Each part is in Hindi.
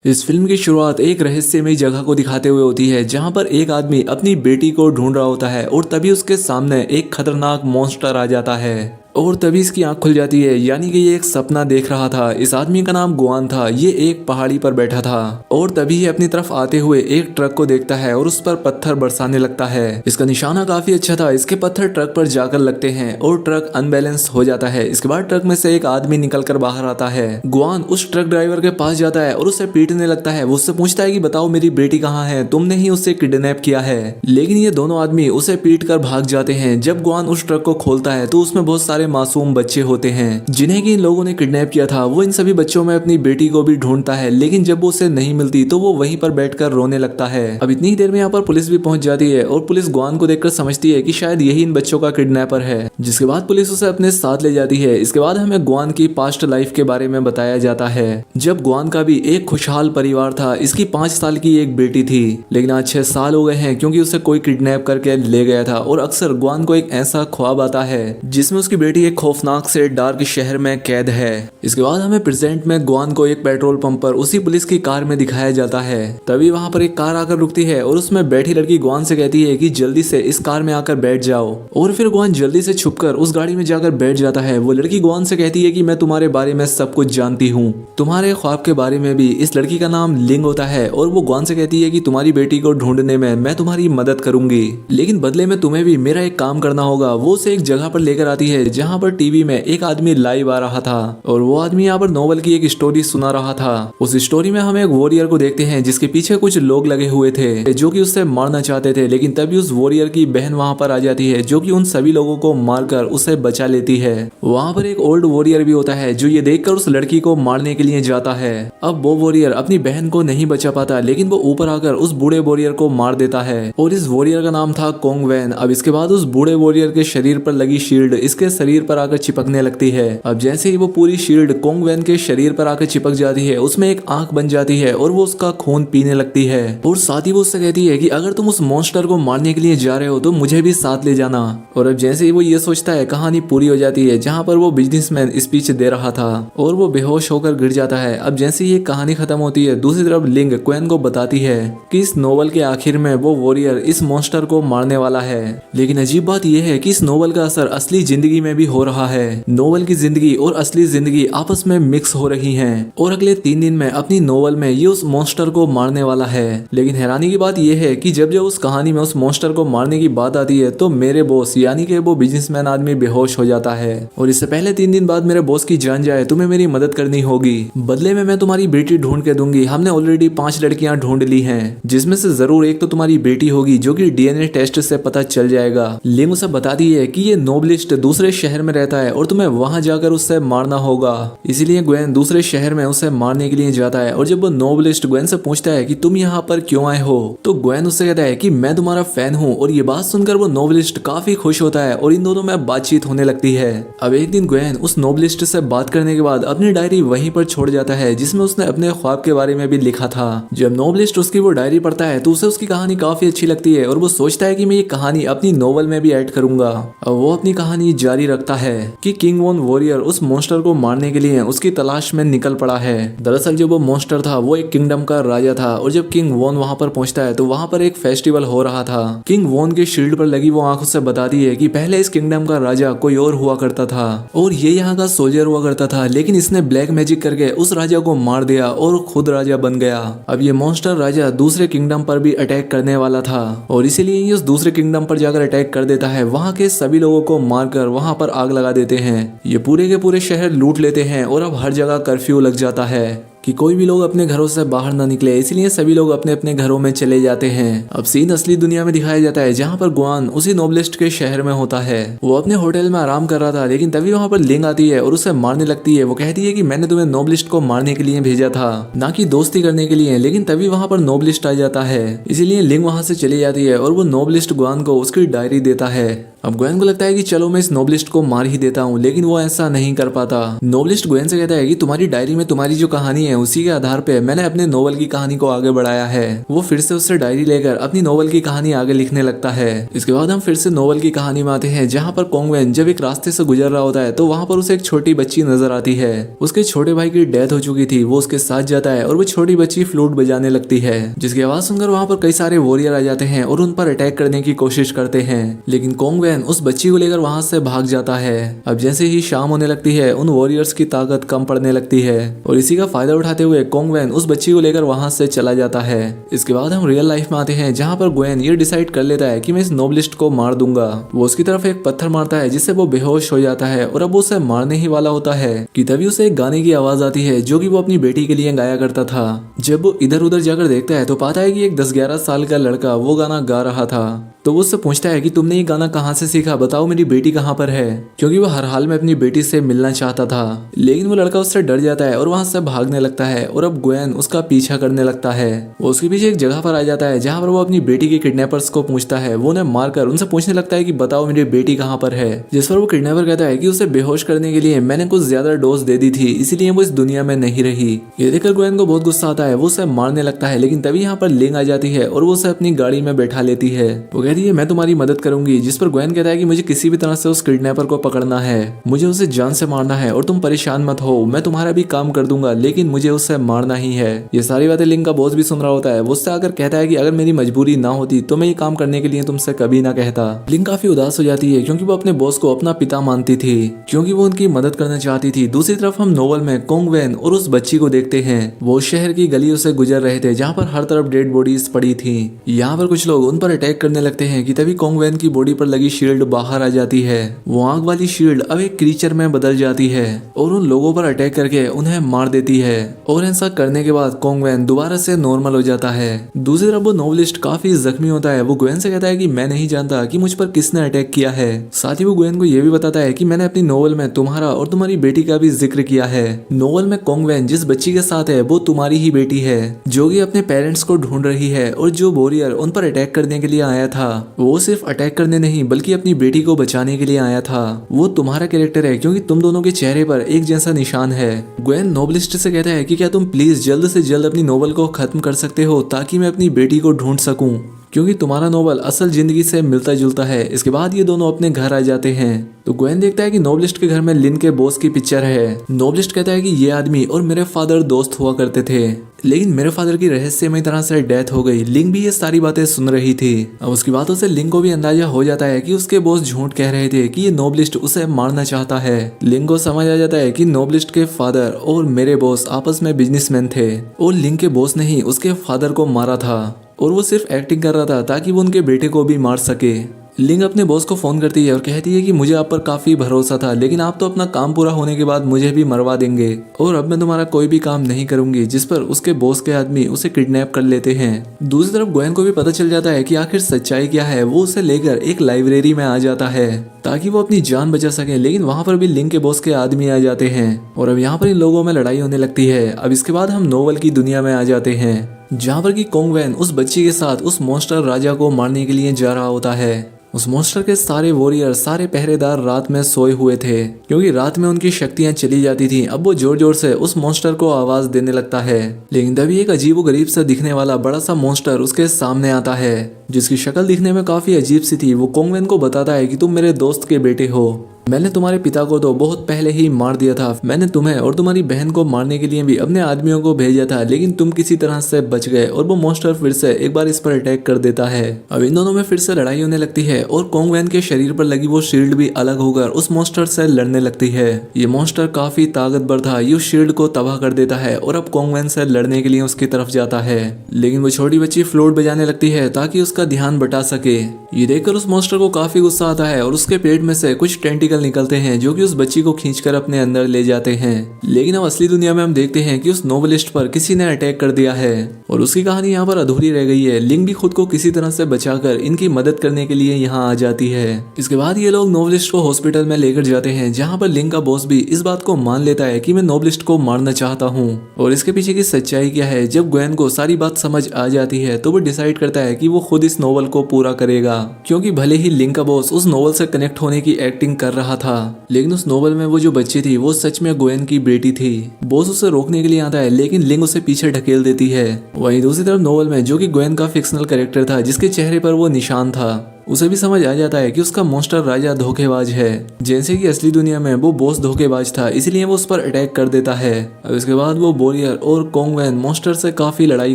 इस फिल्म की शुरुआत एक रहस्यमयी जगह को दिखाते हुए होती है जहां पर एक आदमी अपनी बेटी को ढूंढ रहा होता है और तभी उसके सामने एक खतरनाक मॉन्स्टर आ जाता है और तभी इसकी आंख खुल जाती है। यानी कि ये एक सपना देख रहा था। इस आदमी का नाम गुआन था। ये एक पहाड़ी पर बैठा था और तभी ये अपनी तरफ आते हुए एक ट्रक को देखता है और उस पर पत्थर बरसाने लगता है। इसका निशाना काफी अच्छा था। इसके पत्थर ट्रक पर जाकर लगते हैं और ट्रक अनबैलेंस हो जाता है। इसके बाद ट्रक में से एक आदमी निकल कर बाहर आता है। गुआन उस ट्रक ड्राइवर के पास जाता है और उसे पीटने लगता है। वो उससे पूछता है कि बताओ मेरी बेटी कहाँ है, तुमने ही उसे किडनैप किया है। लेकिन ये दोनों आदमी उसे पीट कर भाग जाते हैं। जब गुआन उस ट्रक को खोलता है तो उसमें बहुत सारे मासूम बच्चे होते हैं जिन्हें कि इन लोगों ने किडनैप किया था। वो इन सभी बच्चों में अपनी बेटी को भी ढूंढता है, लेकिन जब वो उसे नहीं मिलती तो वो वहीं पर बैठकर रोने लगता है। अब इतनी ही देर में यहाँ पर पुलिस भी पहुंच जाती है और पुलिस गुआन को देखकर समझती है कि शायद यही इन बच्चों का किडनैपर है, जिसके बाद पुलिस उसे अपने साथ ले जाती है। इसके बाद हमें गुआन की पास्ट लाइफ के बारे में बताया जाता है। जब गुआन का भी एक खुशहाल परिवार था। इसकी 5 साल की एक बेटी थी, लेकिन आज 6 साल हो गए हैं क्योंकि उसे कोई किडनैप करके ले गया था। और अक्सर गुआन को एक ऐसा ख्वाब आता है जिसमें उसकी बेटी एक खौफनाक से डार्क शहर में कैद है। इसके बाद हमें प्रेजेंट में गुआन को एक पेट्रोल पंप पर उसी पुलिस की कार में दिखाया जाता है। तभी वहां पर एक कार आकर रुकती है और उसमें बैठी लड़की गुआन से कहती है कि जल्दी से इस कार में आकर बैठ जाओ। और फिर गुआन जल्दी से छुपकर उस गाड़ी में जाकर बैठ जाता है। वो लड़की गुआन से कहती है कि मैं तुम्हारे बारे में सब कुछ जानती हूँ, तुम्हारे ख्वाब के बारे में भी। इस लड़की का नाम लिंग होता है और वो गुआन से कहती है कि तुम्हारी बेटी को ढूंढने में मैं तुम्हारी मदद करूंगी, लेकिन बदले में तुम्हें भी मेरा एक काम करना होगा। वो उसे एक जगह पर लेकर आती है जहाँ पर टीवी में एक आदमी लाइव आ रहा था और वो आदमी यहाँ पर नोवेल की एक स्टोरी सुना रहा था। उस स्टोरी में हम एक वॉरियर को देखते हैं जिसके पीछे कुछ लोग लगे हुए थे जो कि उससे मारना चाहते थे, लेकिन तभी उस वॉरियर की बहन वहां पर आ जाती है जो कि उन सभी लोगों को मारकर उसे बचा लेती है। वहां पर एक ओल्ड वॉरियर भी होता है जो ये देखकर उस लड़की को मारने के लिए जाता है। अब वो वॉरियर अपनी बहन को नहीं बचा पाता, लेकिन वो ऊपर आकर उस बूढ़े वॉरियर को मार देता है और इस वॉरियर का नाम था कोंग वैन। अब इसके बाद उस बूढ़े वॉरियर के शरीर पर लगी शील्ड इसके शरीर पर आकर चिपकने लगती है। अब जैसे ही वो पूरी शील्ड कोंग वैन के शरीर पर आकर चिपक जाती है, उसमें एक आंख बन जाती है और वो उसका खून पीने लगती है। और साथ ही वो उससे कहती है कि अगर तुम उस मॉन्स्टर को मारने के लिए जा रहे हो तो मुझे भी साथ ले जाना। और अब जैसे ही वो ये सोचता है, कहानी पूरी हो जाती है जहाँ पर वो बिजनेसमैन स्पीच दे रहा था और वो बेहोश होकर गिर जाता है। अब जैसे ये कहानी खत्म होती है, दूसरी तरफ लिंग क्वेन को बताती है कि इस नोवेल के आखिर में वो वॉरियर इस मॉन्स्टर को मारने वाला है। लेकिन अजीब बात यह है कि इस नोवेल का असर असली जिंदगी में भी हो रहा है। नोवेल की जिंदगी और असली जिंदगी आपस में मिक्स हो रही हैं और अगले 3 दिन में अपनी नोवेल में ये उस मॉन्स्टर को मारने वाला है। लेकिन हैरानी की बात यह है कि जब जब उस कहानी में उस मॉन्स्टर को मारने की बात आती है तो मेरे बॉस यानी कि वो बिजनेसमैन आदमी बेहोश हो जाता है और इससे पहले 3 दिन बाद मेरे बॉस की जान जाए तुम्हें मेरी मदद करनी होगी, बदले में मैं तुम्हारी बेटी ढूंढ के दूंगी। हमने ऑलरेडी 5 लड़कियां ढूंढ ली हैं जिसमें से जरूर एक तो तुम्हारी बेटी होगी जो कि डीएनए टेस्ट से पता चल जाएगा। लिंग उसे बताती है कि ये नोबलिस्ट दूसरे शहर में रहता है और तुम्हें वहां जाकर उससे मारना होगा। इसीलिए ग्वेन दूसरे शहर में उसे मारने के लिए जाता है और जब वो नोबलिस्ट ग्वेन से पूछता है कि तुम यहाँ पर क्यों आए हो तो ग्वेन उससे कहता है कि मैं तुम्हारा फैन हूँ। और ये बात सुनकर वो नोबलिस्ट काफी खुश होता है और इन दोनों में बातचीत होने लगती है। अब एक दिन ग्वेन उस नोबलिस्ट से बात करने के बाद अपनी डायरी वहीं पर छोड़ जाता है जिसमें उसने अपने ख्वाब के बारे में भी लिखा था। जब नोबलिस्ट उसकी वो डायरी पढ़ता है तो उसे उसकी कहानी काफी अच्छी लगती है और वो सोचता है कि मैं ये कहानी अपनी नोवेल में भी ऐड करूंगा। और वो अपनी कहानी जारी रखता है कि किंग वॉन वॉरियर उस मॉन्स्टर को मारने के लिए उसकी तलाश में निकल पड़ा है। दरअसल जो वो मॉन्स्टर था वो एक किंगडम का राजा था और जब किंग वॉन वहां पर पहुंचता है तो वहां पर एक फेस्टिवल हो रहा था। किंग वॉन के शील्ड पर लगी वो आंख उससे बताती है कि पहले इस किंगडम का राजा कोई और हुआ करता था और ये यहाँ का सोल्जर हुआ करता था, लेकिन इसने ब्लैक मैजिक करके उस राजा को मार दिया और खुद राजा बन गया। अब ये मॉन्स्टर राजा दूसरे किंगडम पर भी अटैक करने वाला था और इसीलिए ये उस दूसरे किंगडम पर जाकर अटैक कर देता है। वहां के सभी लोगों को मारकर वहां पर आग लगा देते हैं। ये पूरे के पूरे शहर लूट लेते हैं और अब हर जगह कर्फ्यू लग जाता है कि कोई भी लोग अपने घरों से बाहर ना निकले, इसलिए सभी लोग अपने अपने घरों में चले जाते हैं। अब सीन असली दुनिया में दिखाया जाता है जहाँ पर गुआन उसी नोबलिस्ट के शहर में होता है। वो अपने होटल में आराम कर रहा था, लेकिन तभी वहाँ पर लिंग आती है और उसे मारने लगती है। वो कहती है कि मैंने तुम्हें नोबलिस्ट को मारने के लिए भेजा था, ना कि दोस्ती करने के लिए। लेकिन तभी वहाँ पर नोबलिस्ट आ जाता है, इसीलिए लिंग वहाँ से चली जाती है और वो नोबलिस्ट गुआन को उसकी डायरी देता है। अब ग्वेन को लगता है कि चलो मैं इस नोबलिस्ट को मार ही देता हूँ, लेकिन वो ऐसा नहीं कर पाता। नोबलिस्ट ग्वेन से कहता है कि तुम्हारी डायरी में तुम्हारी जो कहानी है उसी के आधार पे मैंने अपने नोवेल की कहानी को आगे बढ़ाया है। वो फिर से उससे डायरी लेकर अपनी नोवेल की कहानी आगे लिखने लगता है। इसके बाद हम फिर से नोवेल की कहानी में आते हैं, जहाँ पर कोंगवेन जब एक रास्ते से गुजर रहा होता है तो वहाँ पर उसे एक छोटी बच्ची नजर आती है। उसके छोटे भाई की डेथ हो चुकी थी। वो उसके साथ जाता है और वो छोटी बच्ची फ्लूट बजाने लगती है, जिसकी आवाज सुनकर वहाँ पर कई सारे वॉरियर आ जाते हैं और उन पर अटैक करने की कोशिश करते हैं। लेकिन कोंगवेन उस बच्ची को लेकर वहाँ से भाग जाता है। अब जैसे ही शाम होने लगती है उन वॉरियर्स की ताकत कम पड़ने लगती है और इसी का फायदा उठाते हुए कोंगवेन उस बच्ची को लेकर वहाँ से चला जाता है। इसके बाद हम रियल लाइफ में आते हैं, जहाँ पर ग्वेन ये डिसाइड कर लेता है कि मैं इस नोबलिस्ट को मार दूंगा। वो उसकी तरफ एक पत्थर मारता है जिससे वो बेहोश हो जाता है और अब वो उसे मारने ही वाला होता है कि तभी उसे एक गाने की आवाज आती है जो कि वो अपनी बेटी के लिए गाया करता था। जब वो इधर उधर जाकर देखता है तो पाता है कि एक 10-11 साल का लड़का वो गाना गा रहा था। तो वो उससे पूछता है कि तुमने ये गाना कहाँ से सीखा, बताओ मेरी बेटी कहाँ पर है, क्योंकि वो हर हाल में अपनी बेटी से मिलना चाहता था। लेकिन वो लड़का उससे डर जाता है और वहां से भागने लगता है और अब ग्वेन उसका पीछा करने लगता है। वो उसके पीछे एक जगह पर आ जाता है जहाँ पर वो अपनी बेटी के किडनैपर्स को पूछता है। वो उन्हें मारकर उनसे पूछने लगता है कि बताओ मेरी बेटी कहाँ पर है, जिस पर वो किडनैपर कहता है कि उसे बेहोश करने के लिए मैंने कुछ ज्यादा डोज दे दी थी, इसीलिए वो इस दुनिया में नहीं रही। ये देखकर ग्वेन को बहुत गुस्सा आता है। वो उसे मारने लगता है, लेकिन तभी यहाँ पर लिंग आ जाती है और वो उसे अपनी गाड़ी में बैठा लेती है। वो कहती है मैं तुम्हारी मदद करूंगी, जिस पर ग्वेन कहता है कि मुझे किसी भी तरह से उस किडनैपर को पकड़ना है, मुझे उसे जान से मारना है और तुम परेशान मत हो, मैं तुम्हारा भी काम कर दूंगा, लेकिन मुझे उससे मारना ही है। ये सारी बातें लिंग का बॉस भी सुन रहा होता है। वो उससे आकर कहता है कि अगर मेरी मजबूरी ना होती तो मैं ये काम करने के लिए तुमसे कभी ना कहता। लिंग काफी उदास हो जाती है क्योंकि वो अपने बॉस को अपना पिता मानती थी, क्योंकि वो उनकी मदद करना चाहती थी। दूसरी तरफ हम नोवेल में कोंगवेन और उस बच्ची को देखते हैं। वो शहर की गलियों से गुजर रहे थे जहाँ पर हर तरफ डेड बॉडीज पड़ी थी। यहाँ पर कुछ लोग उन पर अटैक करने लगते हैं कि तभी कोंगवेन की बॉडी पर लगी शील्ड बाहर आ जाती है। वो आग वाली शील्ड अब एक क्रीचर में बदल जाती है और उन लोगों पर अटैक करके उन्हें मार देती है। और ऐसा करने के बाद कोंगवेन दोबारा से नॉर्मल हो जाता है। दूसरी तरफ वो नोवेलिस्ट काफी जख्मी होता है। वो ग्वेन से कहता है कि मैं नहीं जानता कि मुझ पर किसने अटैक किया है। साथ ही वो ग्वेन को यह भी बताता है कि मैंने अपनी नोवेल में तुम्हारा और तुम्हारी बेटी का भी जिक्र किया है। नोवेल में कोंगवेन जिस बच्ची के साथ है वो तुम्हारी ही बेटी है, जो कि अपने पेरेंट्स को ढूंढ रही है। और जो वॉरियर उन पर अटैक करने के लिए आया था वो सिर्फ अटैक करने नहीं बल्कि अपनी बेटी को बचाने के लिए आया था। वो तुम्हारा कैरेक्टर है क्योंकि तुम दोनों के चेहरे पर एक जैसा निशान है। ग्वेन नोवेलिस्ट से कहता है कि क्या तुम प्लीज जल्द से जल्द अपनी नोवेल को खत्म कर सकते हो ताकि मैं अपनी बेटी को ढूंढ सकूं, क्योंकि तुम्हारा नोवेल असल जिंदगी से मिलता जुलता है। इसके बाद ये दोनों अपने घर आ जाते हैं तो ग्वेन देखता है कि नोवेलिस्ट के घर में लिन के बॉस की पिक्चर है। नोवेलिस्ट कहता है कि ये आदमी और मेरे फादर दोस्त हुआ करते थे, लेकिन मेरे फादर की रहस्यमय तरह से डेथ हो गई। लिंग भी ये सारी बातें सुन रही थी। अब उसकी बातों से लिंग को भी अंदाजा हो जाता है कि उसके बॉस झूठ कह रहे थे कि ये नोवेलिस्ट उसे मारना चाहता है। लिंग को समझ आ जाता है कि नोवेलिस्ट के फादर और मेरे बॉस आपस में बिजनेसमैन थे और लिंग के बॉस ने ही उसके फादर को मारा था और वो सिर्फ एक्टिंग कर रहा था ताकि वो उनके बेटे को भी मार सके। लिंग अपने बॉस को फोन करती है और कहती है कि मुझे आप पर काफी भरोसा था, लेकिन आप तो अपना काम पूरा होने के बाद मुझे भी मरवा देंगे और अब मैं तुम्हारा कोई भी काम नहीं करूंगी। जिस पर उसके बॉस के आदमी उसे किडनैप कर लेते हैं। दूसरी तरफ ग्वेन को भी पता चल जाता है कि आखिर सच्चाई क्या है। वो उसे लेकर एक लाइब्रेरी में आ जाता है ताकि वो अपनी जान बचा सके, लेकिन वहां पर भी लिंग के बॉस के आदमी आ जाते हैं और अब यहाँ पर इन लोगों में लड़ाई होने लगती है। अब इसके बाद हम नोवेल की दुनिया में आ जाते हैं जहाँ पर कि कोंगवेन उस बच्ची के साथ उस मॉन्स्टर राजा को मारने के लिए जा रहा होता है। उस मॉन्स्टर के सारे वॉरियर, सारे पहरेदार रात में सोए हुए थे क्योंकि रात में उनकी शक्तियां चली जाती थी। अब वो जोर जोर से उस मॉन्स्टर को आवाज देने लगता है, लेकिन तभी एक अजीबोगरीब सा दिखने वाला बड़ा सा मॉन्स्टर उसके सामने आता है, जिसकी शक्ल दिखने में काफी अजीब सी थी। वो कोंगवेन को बताता है कि तुम मेरे दोस्त के बेटे हो, मैंने तुम्हारे पिता को तो बहुत पहले ही मार दिया था। मैंने तुम्हें और तुम्हारी बहन को मारने के लिए भी अपने आदमियों को भेजा था, लेकिन तुम किसी तरह से बच गए और वो मॉन्स्टर फिर से एक बार इस पर अटैक कर देता है। अब इन दोनों में फिर से लड़ाई होने लगती है और कोंगवेन के शरीर पर लगी वो शील्ड भी अलग होकर उस मॉन्स्टर से लड़ने लगती है। ये मॉन्स्टर काफी ताकतवर था, ये शील्ड को तबाह कर देता है और अब कोंगवेन से लड़ने के लिए उसकी तरफ जाता है, लेकिन वो छोटी बच्ची फ्लूट बजाने लगती है ताकि उसका ध्यान बटा सके। ये देखकर उस मॉन्स्टर को काफी गुस्सा आता है और उसके पेट में से कुछ टेंटिकल टेंटिकल निकलते हैं जो कि उस बच्ची को खींचकर अपने अंदर ले जाते हैं। लेकिन अब असली दुनिया में हम देखते हैं कि उस नोवेलिस्ट पर किसी ने अटैक कर दिया है और उसकी कहानी यहाँ पर अधूरी रह गई है। लिंक भी खुद को किसी तरह से बचाकर इनकी मदद करने के लिए यहाँ आ जाती है। इसके बाद ये लोग नोवेलिस्ट को हॉस्पिटल में लेकर जाते हैं, जहाँ पर लिंक का बॉस भी इस बात को मान लेता है कि मैं नोवेलिस्ट को मारना चाहता हूँ। और इसके पीछे की सच्चाई क्या है, जब ग्वेन को सारी बात समझ आ जाती है तो वो डिसाइड करता है कि वो खुद इस नोवेल को पूरा करेगा, क्योंकि भले ही लिंक का बॉस उस नोवेल से कनेक्ट होने की एक्टिंग कर रहा था, लेकिन उस नोवेल में वो जो बच्ची थी वो सच में ग्वेन की बेटी थी। बॉस उसे रोकने के लिए आता है, लेकिन लिंक उसे पीछे ढकेल देती है। वहीं दूसरी तरफ नोवेल में जो कि ग्वेन का फिक्शनल कैरेक्टर था, जिसके चेहरे पर वो निशान था, उसे भी समझ आ जाता है कि उसका मॉन्स्टर राजा धोखेबाज है। जैसे कि असली दुनिया में वो बॉस धोखेबाज था, इसलिए वो उस पर अटैक कर देता है। और इसके बाद वो बोरियर और कोंगवेन मॉन्स्टर से काफी लड़ाई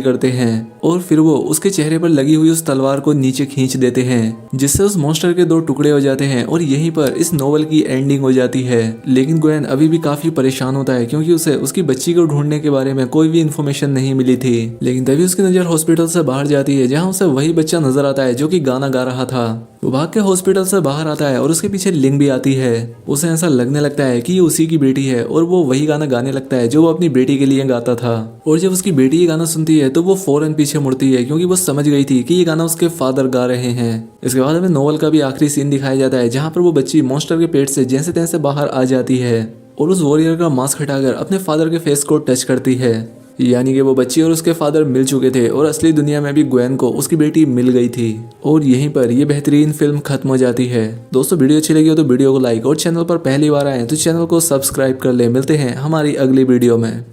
करते हैं और फिर वो उसके चेहरे पर लगी हुई उस तलवार को नीचे खींच देते हैं, जिससे उस मॉन्स्टर के 2 टुकड़े हो जाते हैं और यहीं पर इस नोवेल की एंडिंग हो जाती है। लेकिन ग्वेन अभी भी काफी परेशान होता है, क्योंकि उसे उसकी बच्ची को ढूंढने के बारे में कोई भी इन्फॉर्मेशन नहीं मिली थी। लेकिन तभी उसकी नजर हॉस्पिटल से बाहर जाती है, जहाँ उसे वही बच्चा नजर आता है जो कि गाना गा रहा था। वो भाग के हॉस्पिटल से बाहर आता है और उसके पीछे लिंक भी आती है। उसे ऐसा लगने लगता है कि ये उसी की बेटी है और वो वही गाना गाने लगता है जो वो अपनी बेटी के लिए गाता था। और जब उसकी बेटी ये गाना सुनती है तो वो फौरन पीछे मुड़ती है, क्योंकि वो समझ गई थी कि ये गाना उसके फादर गा रहे हैं। इसके बाद हमें नोवेल का भी आखिरी सीन दिखाया जाता है, जहाँ पर वो बच्ची मॉन्स्टर के पेट से जैसे तैसे बाहर आ जाती है और उस वॉरियर का मास्क हटाकर अपने फादर के फेस को टच करती है। यानी कि वो बच्ची और उसके फादर मिल चुके थे और असली दुनिया में भी ग्वेन को उसकी बेटी मिल गई थी। और यहीं पर ये बेहतरीन फिल्म खत्म हो जाती है। दोस्तों, वीडियो अच्छी लगी हो तो वीडियो को लाइक और चैनल पर पहली बार आए तो चैनल को सब्सक्राइब कर ले। मिलते हैं हमारी अगली वीडियो में।